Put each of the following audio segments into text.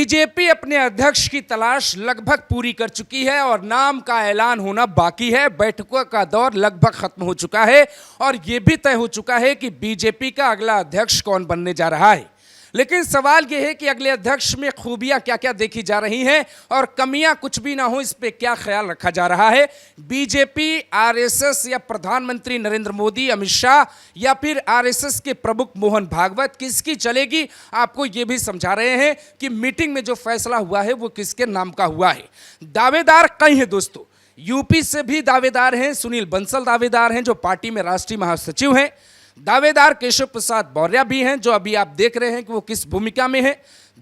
BJP अपने अध्यक्ष की तलाश लगभग पूरी कर चुकी है और नाम का ऐलान होना बाकी है। बैठकों का दौर लगभग खत्म हो चुका है और यह भी तय हो चुका है कि बीजेपी का अगला अध्यक्ष कौन बनने जा रहा है। लेकिन सवाल यह है कि अगले अध्यक्ष में खूबियां क्या क्या देखी जा रही हैं और कमियां कुछ भी ना हो, इस पे क्या ख्याल रखा जा रहा है। बीजेपी, आरएसएस या प्रधानमंत्री नरेंद्र मोदी, अमित शाह या फिर आरएसएस के प्रमुख मोहन भागवत, किसकी चलेगी? आपको यह भी समझा रहे हैं कि मीटिंग में जो फैसला हुआ है वो किसके नाम का हुआ है। दावेदार कई हैं दोस्तों। यूपी से भी दावेदार हैं, सुनील बंसल दावेदार हैं जो पार्टी में राष्ट्रीय महासचिव हैं। दावेदार केशव प्रसाद मौर्य भी हैं जो अभी आप देख रहे हैं कि वो किस भूमिका में है।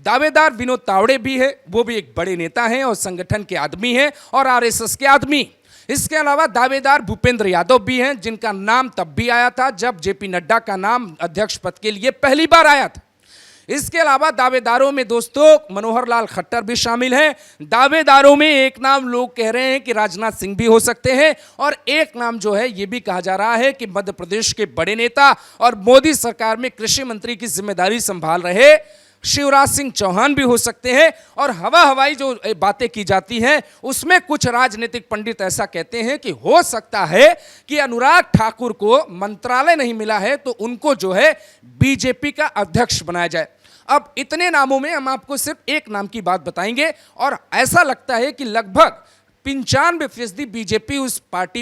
दावेदार विनोद तावड़े भी है, वो भी एक बड़े नेता हैं और संगठन के आदमी हैं और आरएसएस के आदमी। इसके अलावा दावेदार भूपेंद्र यादव भी हैं जिनका नाम तब भी आया था जब जेपी नड्डा का नाम अध्यक्ष पद के लिए पहली बार आया था। इसके अलावा दावेदारों में दोस्तों मनोहर लाल खट्टर भी शामिल हैं। दावेदारों में एक नाम लोग कह रहे हैं कि राजनाथ सिंह भी हो सकते हैं और एक नाम जो है ये भी कहा जा रहा है कि मध्य प्रदेश के बड़े नेता और मोदी सरकार में कृषि मंत्री की जिम्मेदारी संभाल रहे शिवराज सिंह चौहान भी हो सकते हैं। और हवाई जो बातें की जाती हैं उसमें कुछ राजनीतिक पंडित ऐसा कहते हैं कि हो सकता है कि अनुराग ठाकुर को मंत्रालय नहीं मिला है तो उनको जो है बीजेपी का अध्यक्ष बनाया जाए। अब इतने नामों में हम आपको सिर्फ एक नाम की बात बताएंगे और ऐसा लगता है कि लगभग 95% बीजेपी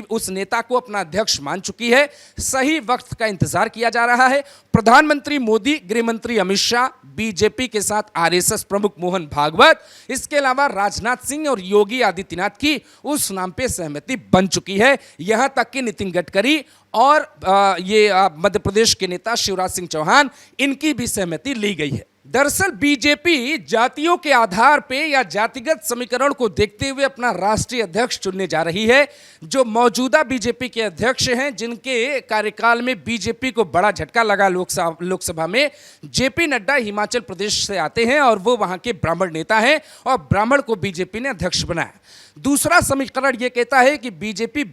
उस नेता को अपना अध्यक्ष मान चुकी है। सही वक्त का इंतजार किया जा रहा है। प्रधानमंत्री मोदी, गृहमंत्री अमित शाह, बीजेपी के साथ आरएसएस प्रमुख मोहन भागवत, इसके अलावा राजनाथ सिंह और योगी आदित्यनाथ की उस नाम पे सहमति बन चुकी है। यहां तक कि नितिन गडकरी और मध्य प्रदेश के नेता शिवराज सिंह चौहान, इनकी भी सहमति ली गई है। दरअसल बीजेपी जातियों के आधार पे या जातिगत समीकरण को देखते हुए अपना राष्ट्रीय अध्यक्ष चुनने जा रही है। जो मौजूदा बीजेपी के अध्यक्ष हैं, जिनके कार्यकाल में बीजेपी को बड़ा झटका लगा लोकसभा में, जेपी नड्डा हिमाचल प्रदेश से आते हैं और वो वहां के ब्राह्मण नेता हैं और ब्राह्मण को बीजेपी ने अध्यक्ष बनाया। दूसरा समीकरण यह कहता है कि बीजेपी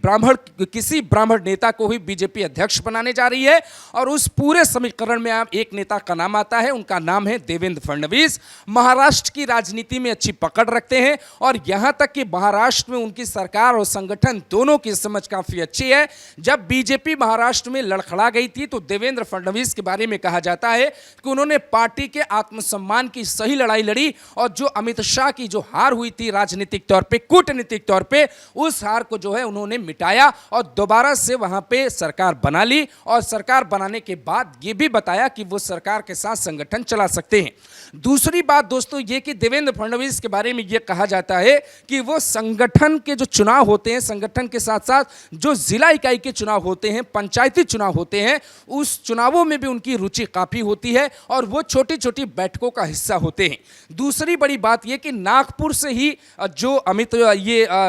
किसी ब्राह्मण नेता को ही बीजेपी अध्यक्ष बनाने जा रही है और उस पूरे समीकरण में आप एक नेता का नाम आता है, उनका नाम है देवेंद्र फडणवीस। महाराष्ट्र की राजनीति में अच्छी पकड़ रखते हैं और यहां तक कि महाराष्ट्र में उनकी सरकार और संगठन दोनों की समझ काफी अच्छी है। जब बीजेपी महाराष्ट्र में लड़खड़ा गई थी तो देवेंद्र फडणवीस के बारे में कहा जाता है कि उन्होंने पार्टी के आत्मसम्मान की सही लड़ाई लड़ी और जो अमित शाह की जो हार हुई थी राजनीतिक तौर पर, कूटनीतिक तौर पे, उस हार को जो है उन्होंने मिटाया और दोबारा से वहां पे सरकार बना ली और सरकार बनाने के बाद ये भी बताया कि वो सरकार के साथ संगठन चला सकते हैं। दूसरी बात दोस्तों ये कि देवेंद्र फडणवीस के बारे में ये कहा जाता है कि वो संगठन के जो चुनाव होते हैं, संगठन के साथ साथ जो जिला इकाई के चुनाव होते हैं, पंचायती चुनाव होते हैं, उस चुनावों में भी उनकी रुचि काफी होती है और वो छोटी छोटी बैठकों का हिस्सा होते हैं। दूसरी बड़ी बात यह कि नागपुर से ही जो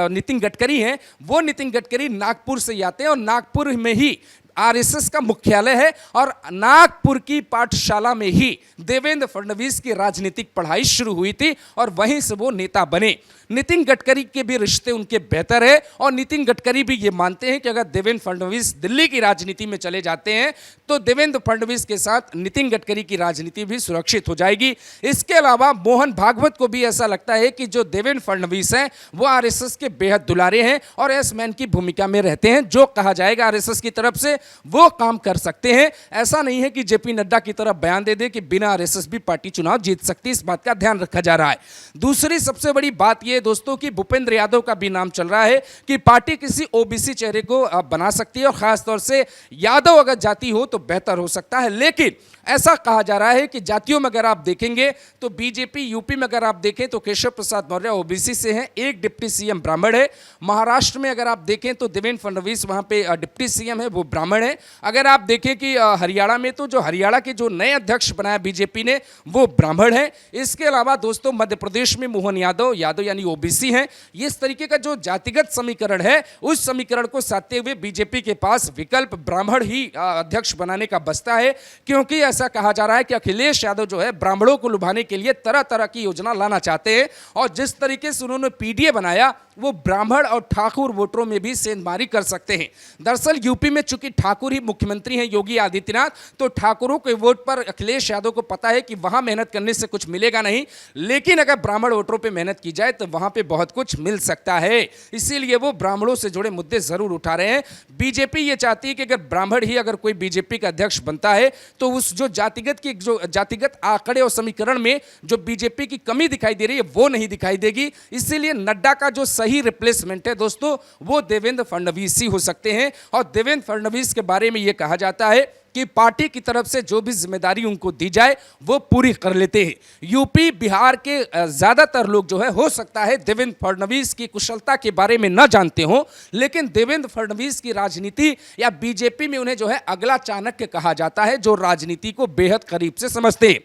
नितिन गडकरी हैं, वो नितिन गडकरी नागपुर से आते हैं और नागपुर में ही आरएसएस का मुख्यालय है और नागपुर की पाठशाला में ही देवेंद्र फडणवीस की राजनीतिक पढ़ाई शुरू हुई थी और वहीं से वो नेता बने। नितिन गडकरी के भी रिश्ते उनके बेहतर है और नितिन गडकरी भी ये मानते हैं कि अगर देवेंद्र फडणवीस दिल्ली की राजनीति में चले जाते हैं तो देवेंद्र फडणवीस के साथ नितिन गडकरी की राजनीति भी सुरक्षित हो जाएगी। इसके अलावा मोहन भागवत को भी ऐसा लगता है कि जो देवेंद्र फडणवीस हैं वो आरएसएस के बेहद दुलारे हैं और एस मैन की भूमिका में रहते हैं। जो कहा जाएगा आरएसएस की तरफ से वो काम कर सकते हैं। ऐसा नहीं है कि जेपी नड्डा की तरफ बयान दे दे कि बिना आरएसएस भी पार्टी चुनाव जीत सकती है, इस बात का ध्यान रखा जा रहा है। दूसरी सबसे बड़ी बात यह दोस्तों कि भूपेंद्र यादव का भी नाम चल रहा है कि पार्टी किसी ओबीसी चेहरे को बना सकती है और खासतौर से यादव अगर जाति हो तो बेहतर हो सकता है। लेकिन ऐसा कहा जा रहा है कि जातियों में अगर आप देखेंगे तो बीजेपी यूपी में अगर आप देखें तो केशव प्रसाद मौर्य ओबीसी से हैं, एक डिप्टी सीएम ब्राह्मण है। महाराष्ट्र में अगर आप देखें तो देवेंद्र फडणवीस वहां पे डिप्टी सीएम है, वो ब्राह्मण है। अगर आप देखें कि हरियाणा में तो जो हरियाणा के जो नए अध्यक्ष बनाया बीजेपी ने वो ब्राह्मण है। इसके अलावा दोस्तों मध्य प्रदेश में मोहन यादव यानी ओबीसी हैं। इस तरीके का जो जातिगत समीकरण है उस समीकरण को साधते हुए बीजेपी के पास विकल्प ब्राह्मण ही अध्यक्ष बनाने का बचता है, क्योंकि ऐसा कहा जा रहा है कि अखिलेश यादव जो है ब्राह्मणों को लुभाने के लिए तरह तरह की योजना लाना चाहते हैं और जिस तरीके से उन्होंने पीडीए बनाया वो ब्राह्मण और ठाकुर वोटरों में भी सेंधमारी कर सकते हैं। दरअसल यूपी में चूंकि ठाकुर ही मुख्यमंत्री हैं योगी आदित्यनाथ, तो ठाकुरों के वोट पर अखिलेश यादव को पता है कि वहां मेहनत करने से कुछ मिलेगा नहीं, लेकिन अगर ब्राह्मण वोटरों पर मेहनत की जाए तो वहां पर बहुत कुछ मिल सकता है। इसीलिए वो ब्राह्मणों से जुड़े मुद्दे जरूर उठा रहे हैं। बीजेपी ये चाहती है कि अगर ब्राह्मण ही अगर कोई बीजेपी का अध्यक्ष बनता है तो उस जो जातिगत आंकड़े और समीकरण में जो बीजेपी की कमी दिखाई दे रही है वो नहीं दिखाई देगी। इसीलिए नड्डा का जो सही रिप्लेसमेंट है दोस्तों वो देवेंद्र फडणवीस ही हो सकते हैं। और देवेंद्र फडणवीस के बारे में यह कहा जाता है कि पार्टी की तरफ से जो भी जिम्मेदारी उनको दी जाए वो पूरी कर लेते हैं। यूपी बिहार के ज्यादातर लोग जो है हो सकता है देवेंद्र फडणवीस की कुशलता के बारे में न जानते हो, लेकिन देवेंद्र फडणवीस की राजनीति या बीजेपी में उन्हें जो है अगला चाणक्य कहा जाता है, जो राजनीति को बेहद करीब से समझते हैं।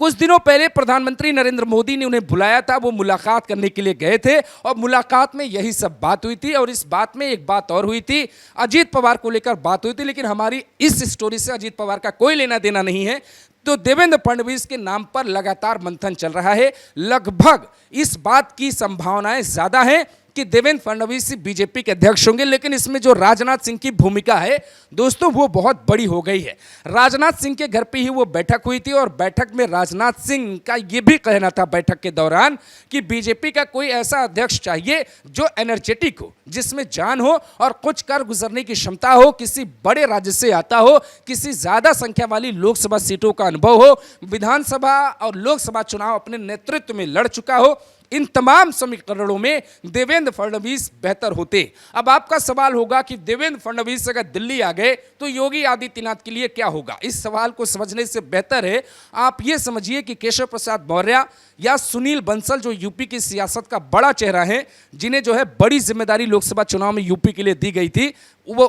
कुछ दिनों पहले प्रधानमंत्री नरेंद्र मोदी ने उन्हें बुलाया था, वो मुलाकात करने के लिए गए थे और मुलाकात में यही सब बात हुई थी। और इस बात में एक बात और हुई थी, अजीत पवार को लेकर बात हुई थी, लेकिन हमारी इस स्टोरी से अजीत पवार का कोई लेना देना नहीं है। तो देवेंद्र फडणवीस के नाम पर लगातार मंथन चल रहा है। लगभग इस बात की संभावनाएं ज्यादा हैं कि देवेंद्र फडणवीस ही बीजेपी के अध्यक्ष होंगे, लेकिन इसमें जो राजनाथ सिंह की भूमिका है दोस्तों वो बहुत बड़ी हो गई है। राजनाथ सिंह के घर पे ही वो बैठक हुई थी और बैठक में राजनाथ सिंह का ये भी कहना था बैठक के दौरान कि बीजेपी का कोई ऐसा अध्यक्ष चाहिए जो एनर्जेटिक हो, जिसमें जान हो और कुछ कर गुजरने की क्षमता हो, किसी बड़े राज्य से आता हो, किसी ज्यादा संख्या वाली लोकसभा सीटों का अनुभव हो, विधानसभा और लोकसभा चुनाव अपने नेतृत्व में लड़ चुका हो। इन तमाम समीकरणों में देवेंद्र फडणवीस बेहतर होते। अब आपका सवाल होगा कि देवेंद्र फडणवीस अगर दिल्ली आ गए तो योगी आदित्यनाथ के लिए क्या होगा। इस सवाल को समझने से बेहतर है आप ये समझिए कि केशव प्रसाद मौर्य या सुनील बंसल जो यूपी की सियासत का बड़ा चेहरा है, जिन्हें जो है बड़ी जिम्मेदारी लोकसभा चुनाव में यूपी के लिए दी गई थी, वो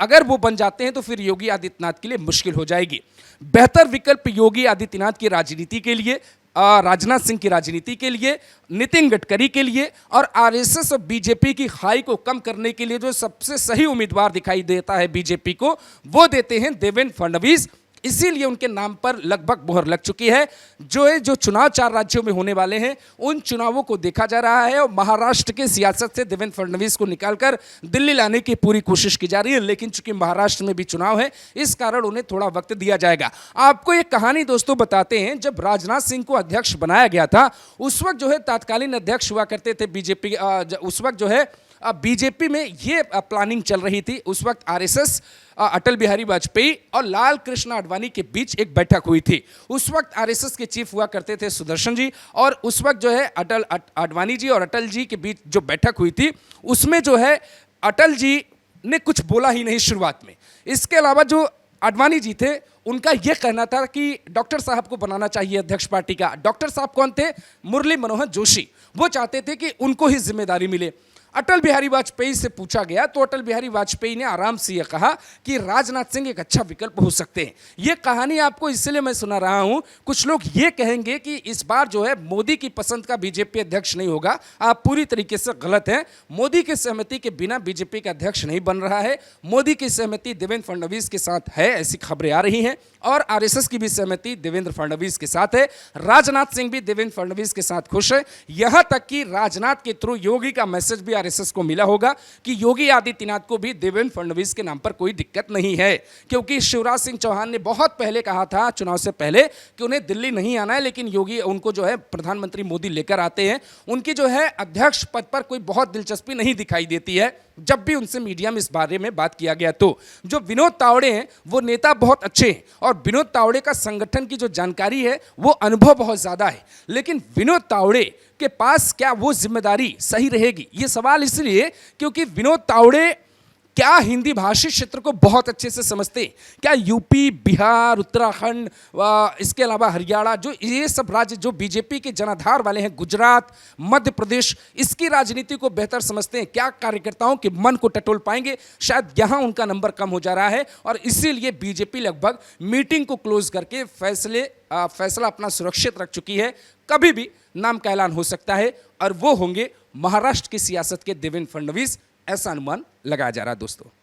अगर वो बन जाते हैं तो फिर योगी आदित्यनाथ के लिए मुश्किल हो जाएगी। बेहतर विकल्प योगी आदित्यनाथ की राजनीति के लिए, राजनाथ सिंह की राजनीति के लिए, नितिन गडकरी के लिए और आरएसएस और बीजेपी की खाई को कम करने के लिए जो सबसे सही उम्मीदवार दिखाई देता है बीजेपी को, वो देते हैं देवेंद्र फडणवीस। इसीलिए उनके नाम पर लगभग मोहर लग चुकी है। जो चुनाव 4 राज्यों में होने वाले हैं उन चुनावों को देखा जा रहा है और महाराष्ट्र की सियासत से देवेंद्र फडणवीस को निकालकर दिल्ली लाने की पूरी कोशिश की जा रही है, लेकिन चूंकि महाराष्ट्र में भी चुनाव है इस कारण उन्हें थोड़ा वक्त दिया जाएगा। आपको एक कहानी दोस्तों बताते हैं, जब राजनाथ सिंह को अध्यक्ष बनाया गया था उस वक्त जो है तत्कालीन अध्यक्ष हुआ करते थे बीजेपी, उस वक्त जो है बीजेपी में ये प्लानिंग चल रही थी। उस वक्त आरएसएस, अटल बिहारी वाजपेयी और लाल कृष्ण आडवाणी के बीच एक बैठक हुई थी। उस वक्त आरएसएस के चीफ हुआ करते थे सुदर्शन जी, और उस वक्त जो है आडवाणी जी और अटल जी के बीच जो बैठक हुई थी उसमें जो है अटल जी ने कुछ बोला ही नहीं शुरुआत में। इसके अलावा जो आडवाणी जी थे उनका यह कहना था कि डॉक्टर साहब को बनाना चाहिए अध्यक्ष पार्टी का। डॉक्टर साहब कौन थे? मुरली मनोहर जोशी। वो चाहते थे कि उनको ही जिम्मेदारी मिले। अटल बिहारी वाजपेयी से पूछा गया तो अटल बिहारी वाजपेयी ने आराम से यह कहा कि राजनाथ सिंह एक अच्छा विकल्प हो सकते हैं। यह कहानी आपको इसलिए मैं सुना रहा हूं, कुछ लोग ये कहेंगे कि इस बार जो है मोदी की पसंद का बीजेपी अध्यक्ष नहीं होगा। आप पूरी तरीके से गलत हैं। मोदी की सहमति के बिना बीजेपी का अध्यक्ष नहीं बन रहा है। मोदी की सहमति देवेंद्र फडणवीस के साथ है, ऐसी खबरें आ रही हैं, और आरएसएस की भी सहमति देवेंद्र फडणवीस के साथ है। राजनाथ सिंह भी देवेंद्र फडणवीस के साथ खुश है। यहां तक कि राजनाथ के थ्रू योगी का मैसेज भी आरएसएस को मिला होगा कि योगी आदित्यनाथ को भी देवेंद्र फडणवीस के नाम पर कोई दिक्कत नहीं है, क्योंकि शिवराज सिंह चौहान ने बहुत पहले कहा था चुनाव से पहले कि उन्हें दिल्ली नहीं आना है, लेकिन योगी उनको जो है प्रधानमंत्री मोदी लेकर आते हैं। उनकी जो है अध्यक्ष पद पर कोई बहुत दिलचस्पी नहीं दिखाई देती है। जब भी उनसे मीडिया में इस बारे में बात किया गया तो जो विनोद तावड़े हैं वो नेता बहुत अच्छे हैं और विनोद तावड़े का संगठन की जो जानकारी है वो अनुभव बहुत ज्यादा है, लेकिन विनोद तावड़े के पास क्या वो जिम्मेदारी सही रहेगी, ये सवाल इसलिए क्योंकि विनोद तावड़े क्या हिंदी भाषी क्षेत्र को बहुत अच्छे से समझते, क्या यूपी, बिहार, उत्तराखंड, इसके अलावा हरियाणा, जो ये सब राज्य जो बीजेपी के जनाधार वाले हैं, गुजरात, मध्य प्रदेश, इसकी राजनीति को बेहतर समझते हैं, क्या कार्यकर्ताओं के मन को टटोल पाएंगे। शायद यहाँ उनका नंबर कम हो जा रहा है और इसीलिए बीजेपी लगभग मीटिंग को क्लोज करके फैसला अपना सुरक्षित रख चुकी है। कभी भी नाम का ऐलान हो सकता है और वो होंगे महाराष्ट्र की सियासत के देवेंद्र फडणवीस, ऐसा अनुमान लगाया जा रहा है दोस्तों।